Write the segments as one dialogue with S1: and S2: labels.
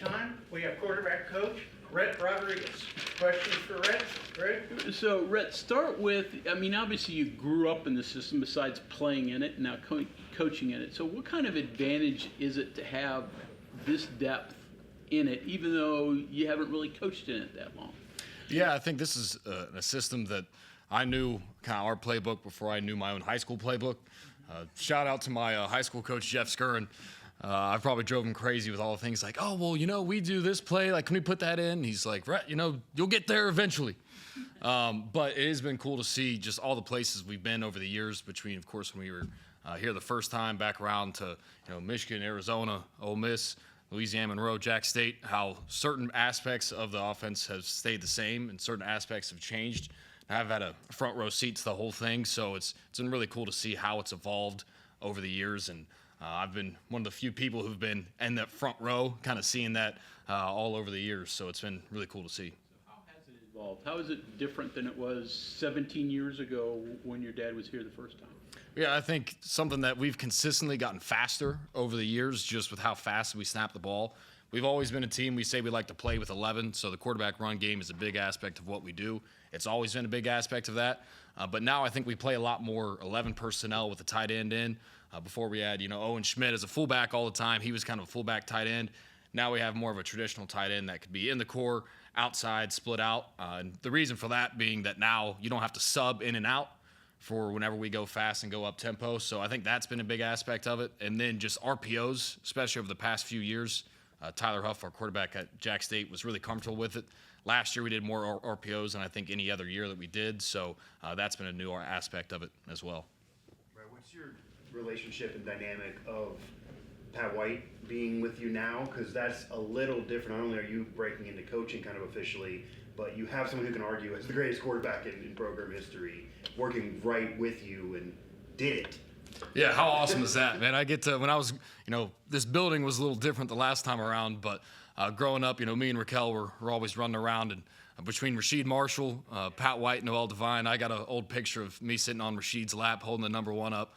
S1: time, we have quarterback coach Rhett Rodriguez. Questions for Rhett? Rhett?
S2: So, Rhett, start with, I mean, obviously you grew up in the system besides playing in it and now coaching in it. So what kind of advantage is it to have this depth in it, even though you haven't really coached in it that long?
S3: Yeah, I think this is a system that I knew kind of our playbook before I knew my own high school playbook. Shout out to my high school coach, Jeff Skurin. I probably drove him crazy with all the things like, oh, well, we do this play. Like, can we put that in? And he's like, Rhett, you'll get there eventually. But it has been cool to see just all the places we've been over the years between, of course, when we were here the first time, back around to Michigan, Arizona, Ole Miss, Louisiana Monroe, Jack State, how certain aspects of the offense have stayed the same and certain aspects have changed. I've had a front row seat to the whole thing, so it's been really cool to see how it's evolved over the years. And I've been one of the few people who've been in that front row, kind of seeing that all over the years. So it's been really cool to see.
S2: So how has it evolved? How is it different than it was 17 years ago when your dad was here the first time?
S3: Yeah, I think something that we've consistently gotten faster over the years, just with how fast we snap the ball. We've always been a team, we say we like to play with 11, so the quarterback run game is a big aspect of what we do. It's always been a big aspect of that. But now I think we play a lot more 11 personnel with the tight end in. Before we had, Owen Schmidt as a fullback all the time. He was kind of a fullback tight end. Now we have more of a traditional tight end that could be in the core, outside, split out. And the reason for that being that now you don't have to sub in and out for whenever we go fast and go up tempo. So I think that's been a big aspect of it. And then just RPOs, especially over the past few years. Tyler Huff, our quarterback at Jack State, was really comfortable with it. Last year we did more RPOs than I think any other year that we did. So that's been a new aspect of it as well.
S4: Right. What's your relationship and dynamic of Pat White being with you now? Because that's a little different. Not only are you breaking into coaching kind of officially, but you have someone who can argue as the greatest quarterback in program history working right with you and did it.
S3: Yeah, how awesome is that, man? I get to, when I was, this building was a little different the last time around, but growing up, me and Raquel were always running around, and between Rasheed Marshall, Pat White, Noel Devine, I got an old picture of me sitting on Rasheed's lap holding the number 1 up.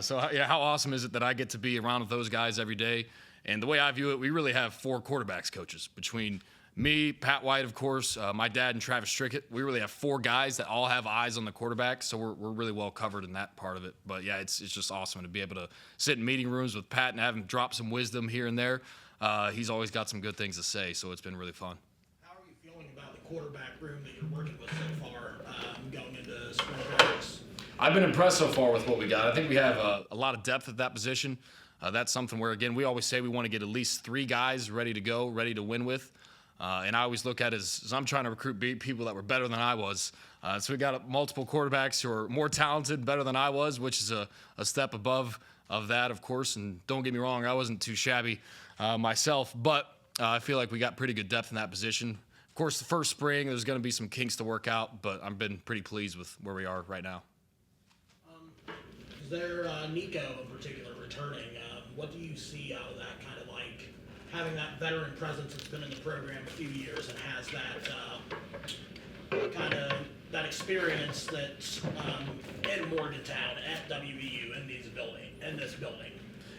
S3: So, yeah, how awesome is it that I get to be around with those guys every day? And the way I view it, we really have 4 quarterbacks coaches between me, Pat White, of course, my dad, and Travis Strickett. We really have 4 guys that all have eyes on the quarterback, so we're really well covered in that part of it. But, yeah, it's just awesome to be able to sit in meeting rooms with Pat and have him drop some wisdom here and there. He's always got some good things to say, so it's been really fun.
S5: How are you feeling about the quarterback room that you're working with so far going into spring practice?
S3: I've been impressed so far with what we got. I think we have a lot of depth at that position. That's something where, again, we always say we want to get at least 3 guys ready to go, ready to win with. And I always look at it as I'm trying to recruit people that were better than I was. So we got multiple quarterbacks who are more talented, better than I was, which is a step above of that, of course. And don't get me wrong, I wasn't too shabby myself. But I feel like we got pretty good depth in that position. Of course, the first spring, there's going to be some kinks to work out, but I've been pretty pleased with where we are right now.
S5: Is there Nico in particular returning? What do you see out of that, kind of like having that veteran presence that's been in the program a few years and has that kind of that experience that's in Morgantown at WVU in this building?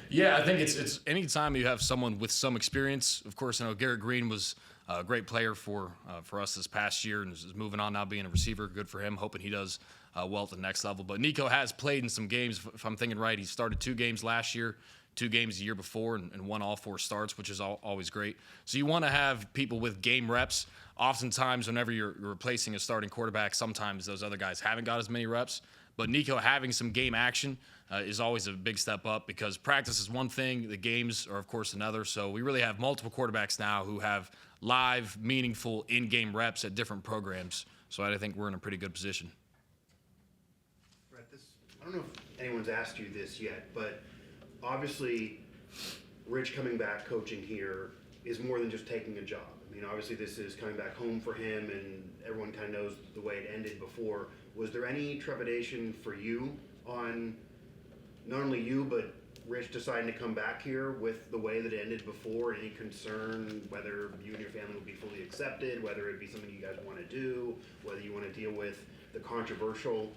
S3: Yeah, I think it's anytime you have someone with some experience. Of course, I know Garrett Green was a great player for us this past year and is moving on now being a receiver. Good for him. Hoping he does well at the next level. But Nico has played in some games, if I'm thinking right. He started 2 games last year, 2 games the year before, and won all 4 starts, which is always great. So you want to have people with game reps. Oftentimes, whenever you're replacing a starting quarterback, sometimes those other guys haven't got as many reps. But Nico having some game action is always a big step up because practice is one thing, the games are, of course, another. So we really have multiple quarterbacks now who have live, meaningful, in-game reps at different programs. So I think we're in a pretty good position.
S4: Rhett, I don't know if anyone's asked you this yet, but obviously Rich coming back coaching here is more than just taking a job. I mean, obviously this is coming back home for him, and everyone kind of knows the way it ended before. Was there any trepidation for you on not only you, but Rich deciding to come back here with the way that it ended before? Any concern whether you and your family would be fully accepted, whether it'd be something you guys want to do, whether you want to deal with the controversial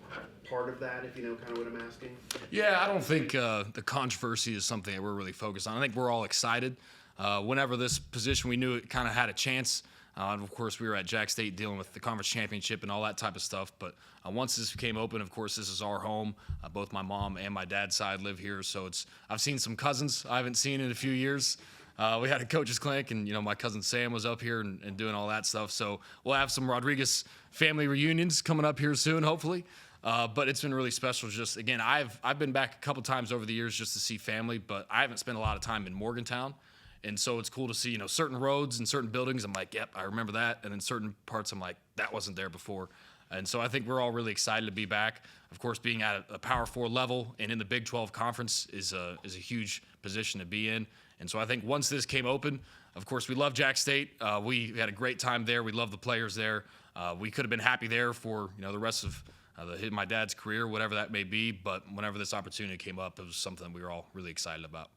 S4: part of that, if you know kind of what I'm asking?
S3: Yeah, I don't think the controversy is something that we're really focused on. I think we're all excited. whenever this position we knew it kind of had a chance. Of course, we were at Jack State dealing with the conference championship and all that type of stuff. But once this became open, of course, this is our home. Both my mom and my dad's side live here, so I've seen some cousins I haven't seen in a few years. We had a coach's clinic, and my cousin Sam was up here and doing all that stuff. So we'll have some Rodriguez family reunions coming up here soon, hopefully. But it's been really special. Just again, I've been back a couple times over the years just to see family, but I haven't spent a lot of time in Morgantown. And so it's cool to see, certain roads and certain buildings. I'm like, yep, I remember that. And then certain parts, I'm like, that wasn't there before. And so I think we're all really excited to be back. Of course, being at a Power 4 level and in the Big 12 conference is a huge position to be in. And so I think once this came open, of course, we love Jack State. We had a great time there. We love the players there. We could have been happy there for, the rest of my dad's career, whatever that may be. But whenever this opportunity came up, it was something we were all really excited about.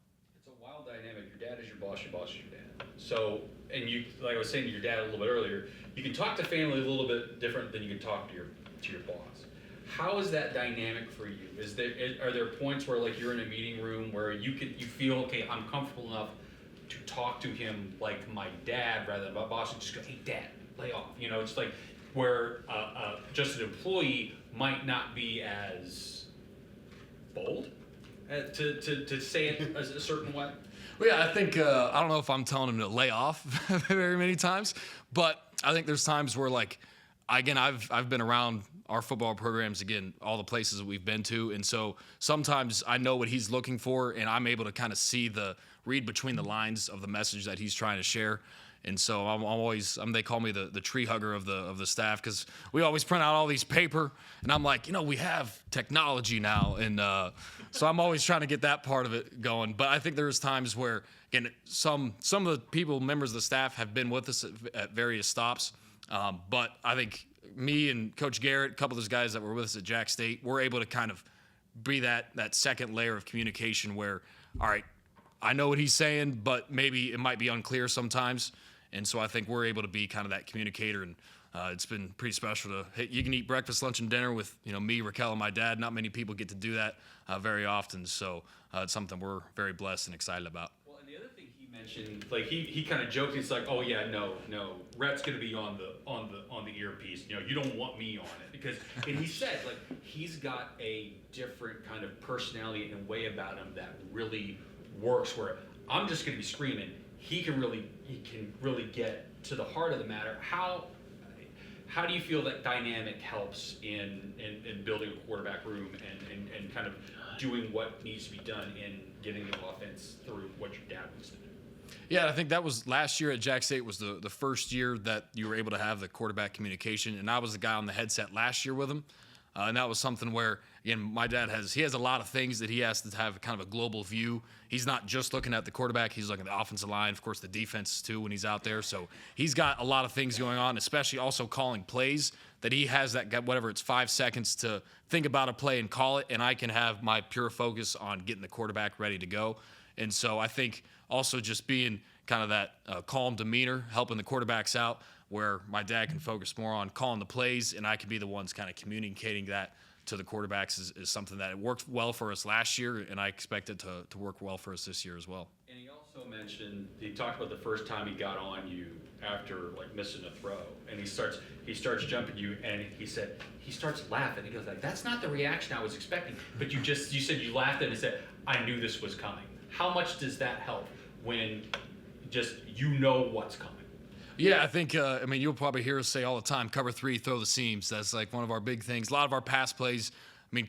S6: Dynamic. Your dad is your boss is your dad. So, and you, like I was saying to your dad a little bit earlier, you can talk to family a little bit different than you can talk to your boss. How is that dynamic for you? Are there points where like you're in a meeting room where you feel, okay, I'm comfortable enough to talk to him like my dad rather than my boss, and just go, hey dad, lay off. It's like where just an employee might not be as bold to say it a certain way.
S3: Well, yeah, I think, I don't know if I'm telling him to lay off very many times, but I think there's times where, like, again, I've been around our football programs, again, all the places that we've been to, and so sometimes I know what he's looking for, and I'm able to kind of read between the lines of the message that he's trying to share. And so I'm always, they call me the tree hugger of the staff, because we always print out all these paper, and I'm like, we have technology now, and so I'm always trying to get that part of it going. But I think there's times where, again, some of the members of the staff have been with us at various stops, but I think me and Coach Garrett, a couple of those guys that were with us at Jack State, we're able to kind of be that second layer of communication where, all right, I know what he's saying, but maybe it might be unclear sometimes. And so I think we're able to be kind of that communicator, and it's been pretty special you can eat breakfast, lunch, and dinner with, me, Raquel, and my dad. Not many people get to do that very often. So it's something we're very blessed and excited about.
S6: Well, and the other thing he mentioned, like he kind of joked, he's like, oh yeah, no, Rhett's gonna be on the earpiece. You don't want me on it, because, and he said, like, he's got a different kind of personality and way about him that really works, where I'm just gonna be screaming. He can really get to the heart of the matter. How do you feel that dynamic helps in building a quarterback room and kind of doing what needs to be done in getting the offense through what your dad wants to do?
S3: Yeah, I think that was last year at Jack State was the first year that you were able to have the quarterback communication, and I was the guy on the headset last year with him. And that was something where, again, my dad has a lot of things that he has to have kind of a global view. He's not just looking at the quarterback. He's looking at the offensive line, of course, the defense, too, when he's out there. So he's got a lot of things going on, especially also calling plays, that he has whatever, it's 5 seconds to think about a play and call it, and I can have my pure focus on getting the quarterback ready to go. And so I think also just being kind of that calm demeanor, helping the quarterbacks out, where my dad can focus more on calling the plays, and I can be the ones kind of communicating that to the quarterbacks is something that worked well for us last year, and I expect it to work well for us this year as well.
S6: And he also mentioned, he talked about the first time he got on you after like missing a throw, and he starts jumping you, and he said he starts laughing. He goes like, "That's not the reaction I was expecting." But you said you laughed and said, "I knew this was coming." How much does that help when just what's coming?
S3: Yeah, I think, you'll probably hear us say all the time, cover 3, throw the seams. That's like one of our big things. A lot of our pass plays,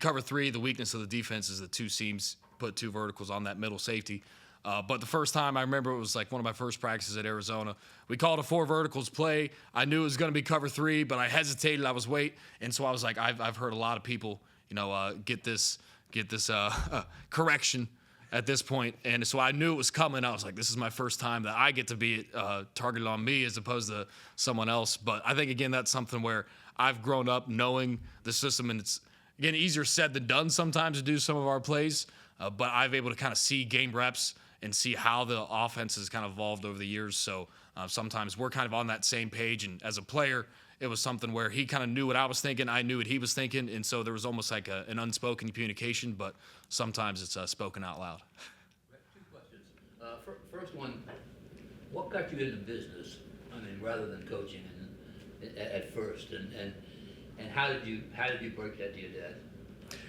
S3: cover 3, the weakness of the defense is the 2 seams, put 2 verticals on that middle safety. But the first time, I remember it was like one of my first practices at Arizona. We called a 4 verticals play. I knew it was going to be cover 3, but I hesitated. I was waiting. And so I was like, I've heard a lot of people, get this correction at this point, and so I knew it was coming. I was like, this is my first time that I get to be targeted on me as opposed to someone else. But I think, again, that's something where I've grown up knowing the system, and it's, again, easier said than done sometimes to do some of our plays, but I've able to kind of see game reps and see how the offense has kind of evolved over the years. So sometimes we're kind of on that same page, and as a player, it was something where he kind of knew what I was thinking, I knew what he was thinking, and so there was almost like an unspoken communication, but sometimes it's spoken out loud.
S7: Two questions. First one, what got you into business? I mean, rather than coaching at first, and how did you break that to your dad?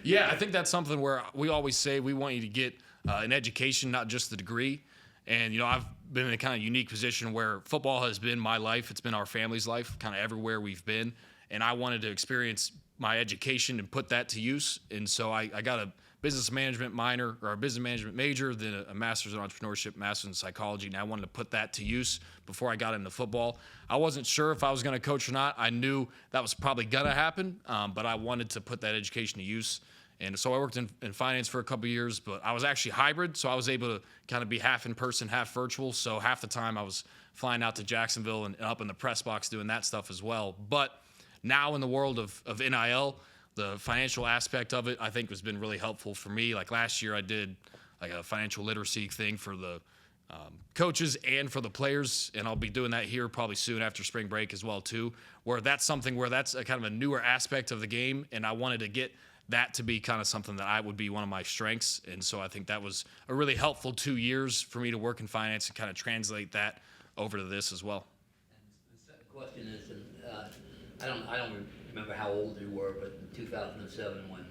S3: Yeah, I think that's something where we always say we want you to get an education, not just the degree. And, I've been in a kind of unique position where football has been my life. It's been our family's life, kind of everywhere we've been. And I wanted to experience my education and put that to use. And so I got a business management minor, or a business management major, then a master's in entrepreneurship, master's in psychology. And I wanted to put that to use before I got into football. I wasn't sure if I was going to coach or not. I knew that was probably going to happen, but I wanted to put that education to use. And so I worked in finance for a couple of years, but I was actually hybrid, so I was able to kind of be half in person, half virtual. So half the time I was flying out to Jacksonville and up in the press box doing that stuff as well. But now in the world of NIL, the financial aspect of it, I think, has been really helpful for me. Like last year, I did like a financial literacy thing for the coaches and for the players, and I'll be doing that here probably soon after spring break as well too, where that's something where that's a kind of a newer aspect of the game, and I wanted to get that to be kind of something that I would be one of my strengths. And so I think that was a really helpful 2 years for me to work in finance and kind of translate that over to this as well.
S7: And the second question is, and I don't remember how old you were, but in 2007 when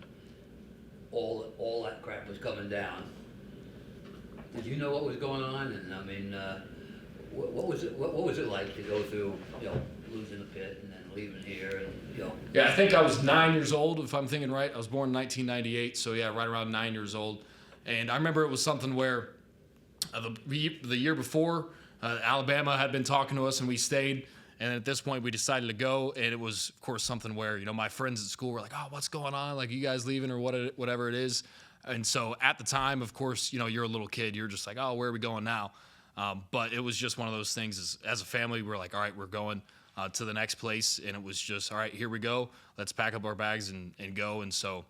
S7: all that crap was coming down, did you know what was going on? And I mean, what was it like to go through, losing the pit and then leaving here, and
S3: Yeah, I think I was 9 years old, if I'm thinking right. I was born in 1998, so yeah, right around 9 years old. And I remember it was something where the year before, Alabama had been talking to us, and we stayed. And at this point, we decided to go, and it was, of course, something where my friends at school were like, "Oh, what's going on? Like, you guys leaving or whatever it is." And so at the time, of course, you're a little kid. You're just like, "Oh, where are we going now?" But it was just one of those things. As a family, we're like, "All right, we're going to the next place," and it was just, "All right, here we go. Let's pack up our bags and go." And so,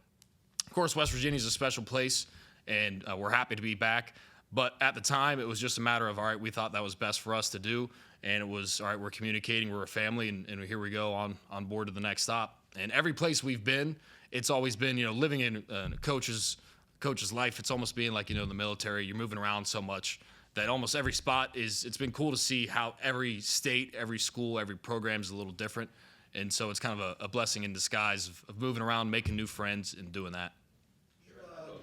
S3: of course, West Virginia is a special place, and we're happy to be back. But at the time, it was just a matter of, all right, we thought that was best for us to do. And it was, all right, we're communicating, we're a family, and here we go on board to the next stop. And every place we've been, it's always been, living in a coach's life. It's almost being like, the military. You're moving around so much that almost every spot it's been cool to see how every state, every school, every program is a little different. And so it's kind of a blessing in disguise of moving around, making new friends, and doing that.
S5: You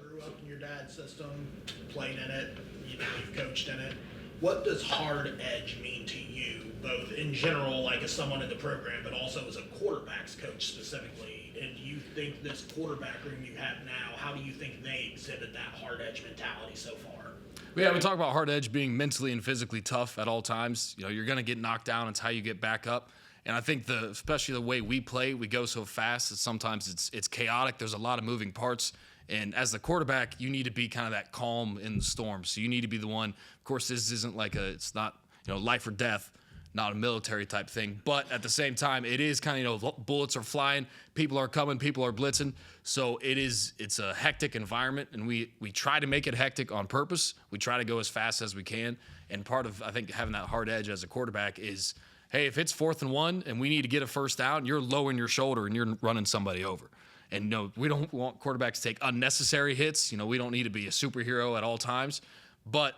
S5: grew up in your dad's system, played in it, you've coached in it. What does hard edge mean to you, both in general, like as someone in the program, but also as a quarterbacks coach specifically? And do you think this quarterback room you have now, how do you think they exhibit that hard edge mentality so far?
S3: Yeah, we talk about hard edge being mentally and physically tough at all times. You're going to get knocked down. It's how you get back up. And I think especially the way we play, we go so fast that sometimes it's chaotic. There's a lot of moving parts. And as the quarterback, you need to be kind of that calm in the storm. So you need to be the one. Of course, this isn't it's not, life or death, not a military type thing. But at the same time, it is kind of, bullets are flying, people are coming, people are blitzing. So it's a hectic environment, and we try to make it hectic on purpose. We try to go as fast as we can. And part of, I think, having that hard edge as a quarterback is, hey, if it's 4th and 1 and we need to get a first down, you're lowering your shoulder and you're running somebody over. And we don't want quarterbacks to take unnecessary hits. We don't need to be a superhero at all times. But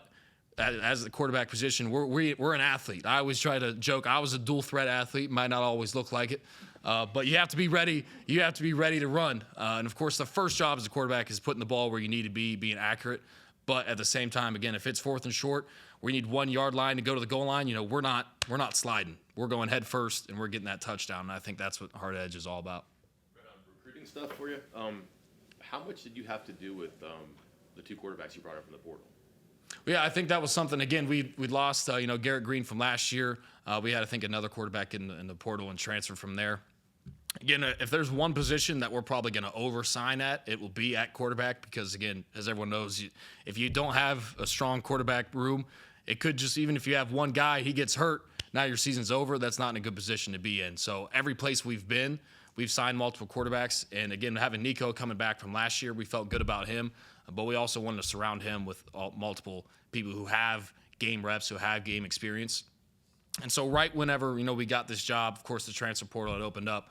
S3: as the quarterback position, we're an athlete. I always try to joke, I was a dual threat athlete. Might not always look like it. But you have to be ready. You have to be ready to run. And, of course, the first job as a quarterback is putting the ball where you need to be, being accurate. But at the same time, again, if it's 4th and short, we need 1 yard line to go to the goal line. We're not sliding. We're going head first, and we're getting that touchdown. And I think that's what hard edge is all about.
S8: Recruiting stuff for you. How much did you have to do with the 2 quarterbacks you brought up from the portal?
S3: Yeah, I think that was something. Again, we lost Garrett Green from last year. We had, I think, another quarterback in the portal and transfer from there. Again, if there's one position that we're probably going to oversign at, it will be at quarterback because, again, as everyone knows, if you don't have a strong quarterback room, it could just, even if you have one guy, he gets hurt, now your season's over. That's not in a good position to be in. So every place we've been, we've signed multiple quarterbacks. And, again, having Nico coming back from last year, we felt good about him. But we also wanted to surround him with multiple people who have game reps, who have game experience. And so right whenever, we got this job, of course, the transfer portal had opened up.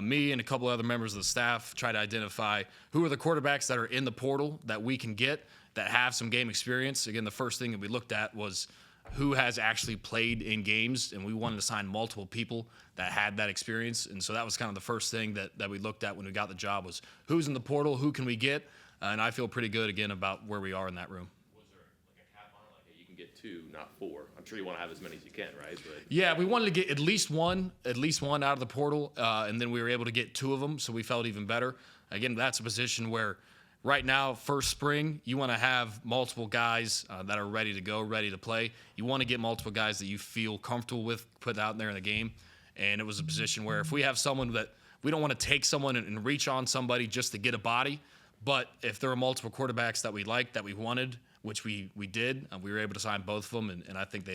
S3: Me and a couple other members of the staff tried to identify who are the quarterbacks that are in the portal that we can get that have some game experience. Again, the first thing that we looked at was, who has actually played in games, and we wanted to sign multiple people that had that experience. And so that was kind of the first thing that we looked at when we got the job was who's in the portal, who can we get? And I feel pretty good, again, about where we are in that room.
S8: Was there like a cap on it? Like, hey, you can get 2, not 4. I'm sure you want to have as many as you can, right? But
S3: Yeah, we wanted to get at least one out of the portal, and then we were able to get 2 of them, so we felt even better. Again, that's a position where right now, first spring, you want to have multiple guys that are ready to go, ready to play. You want to get multiple guys that you feel comfortable with put out there in the game. And it was a position where if we have someone that we don't want to take someone and reach on somebody just to get a body, but if there are multiple quarterbacks that we liked, that we wanted, which we did, we were able to sign both of them. And I think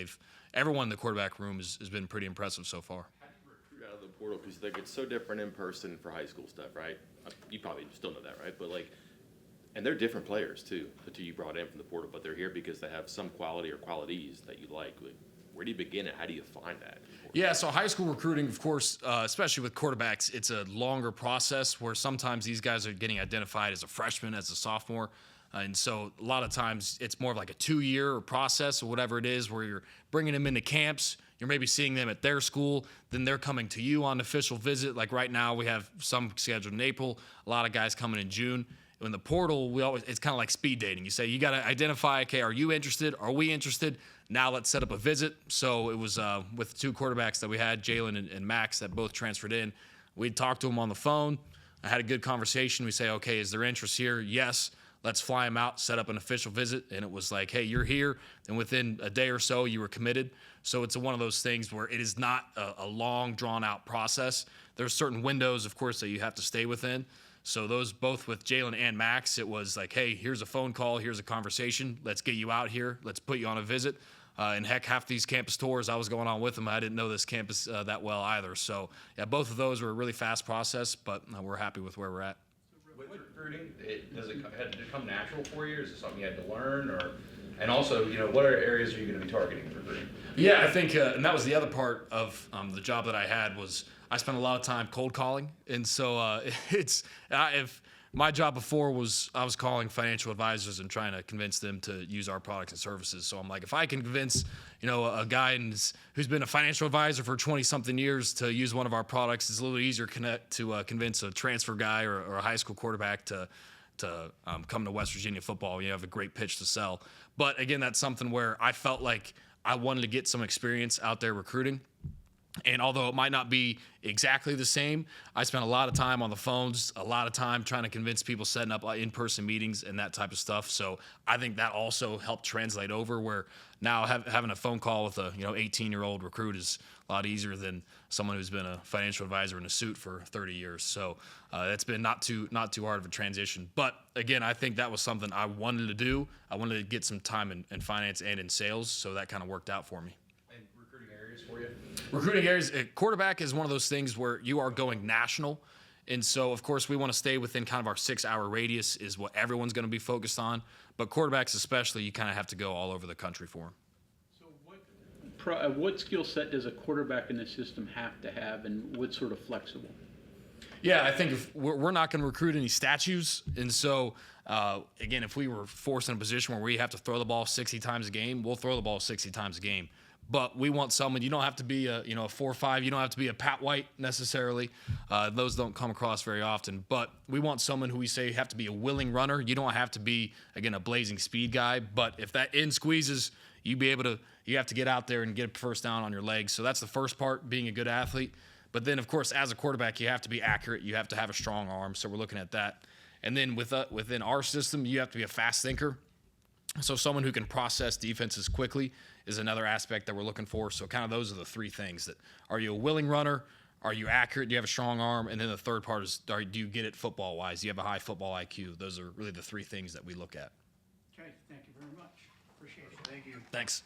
S3: everyone in the quarterback room has been pretty impressive so far.
S8: how do you recruit out of the portal? Because like it's so different in person for high school stuff, right? You probably still know that, right? But like, and they're different players too, the 2 you brought in from the portal, but they're here because they have some quality or qualities that you like. Like, where do you begin it? How do you find that?
S3: Yeah, so high school recruiting, of course, especially with quarterbacks, it's a longer process where sometimes these guys are getting identified as a freshman, as a sophomore. And so a lot of times it's more of like a 2-year process or whatever it is where you're bringing them into camps. You're maybe seeing them at their school. Then they're coming to you on official visit. Like right now we have some scheduled in April, a lot of guys coming in June. In the portal, it's kind of like speed dating. You say, you got to identify, okay, are you interested? Are we interested? Now let's set up a visit. So it was with 2 quarterbacks that we had, Jalen and Max, that both transferred in. We'd talk to them on the phone. I had a good conversation. We say, okay, is there interest here? Yes. Let's fly them out, set up an official visit. And it was like, hey, you're here. And within a day or so, you were committed. So it's one of those things where it is not a long, drawn-out process. There's certain windows, of course, that you have to stay within. So those both with Jalen and Max, it was like, hey, here's a phone call, here's a conversation. Let's get you out here. Let's put you on a visit. And heck, half these campus tours I was going on with them. I didn't know this campus that well either. So yeah, both of those were a really fast process, but we're happy with where we're at.
S9: With recruiting, does it had to come natural for you? Is it something you had to learn, or? And also, what areas are you going to be targeting for recruiting?
S3: Yeah, I think, and that was the other part of the job that I had was I spent a lot of time cold calling, and so if my job before was I was calling financial advisors and trying to convince them to use our products and services. So I'm like, if I can convince a guy who's been a financial advisor for 20-something years to use one of our products, it's a little easier to convince a transfer guy or a high school quarterback to come to West Virginia football. You have a great pitch to sell. But again, that's something where I felt like I wanted to get some experience out there recruiting. And although it might not be exactly the same, I spent a lot of time on the phones, a lot of time trying to convince people, setting up in-person meetings and that type of stuff. So I think that also helped translate over where now having a phone call with a 18-year-old recruit is a lot easier than someone who's been a financial advisor in a suit for 30 years. So that's been not too hard of a transition. But again, I think that was something I wanted to do. I wanted to get some time in finance and in sales, so that kind of worked out for me.
S9: And recruiting areas for you?
S3: Recruiting areas, quarterback is one of those things where you are going national. And so, of course, we want to stay within kind of our 6-hour radius is what everyone's going to be focused on. But quarterbacks especially, you kind of have to go all over the country for them.
S2: So what skill set does a quarterback in the system have to have, and what's sort of flexible?
S3: Yeah, I think if we're not going to recruit any statues. And so, again, if we were forced in a position where we have to throw the ball 60 times a game, we'll throw the ball 60 times a game. But we want someone, you don't have to be a 4-5, you don't have to be a Pat White necessarily. Those don't come across very often. But we want someone who we say have to be a willing runner. You don't have to be, again, a blazing speed guy. But if that end squeezes, you have to get out there and get a first down on your legs. So that's the first part, being a good athlete. But then, of course, as a quarterback, you have to be accurate. You have to have a strong arm. So we're looking at that. And then within our system, you have to be a fast thinker. So someone who can process defenses quickly is another aspect that we're looking for. So kind of those are the 3 things. That are you a willing runner? Are you accurate? Do you have a strong arm? And then the third part is, do you get it football-wise? Do you have a high football IQ? Those are really the 3 things that we look at.
S1: Okay, thank you very much. Appreciate it.
S4: Thank you.
S3: Thanks.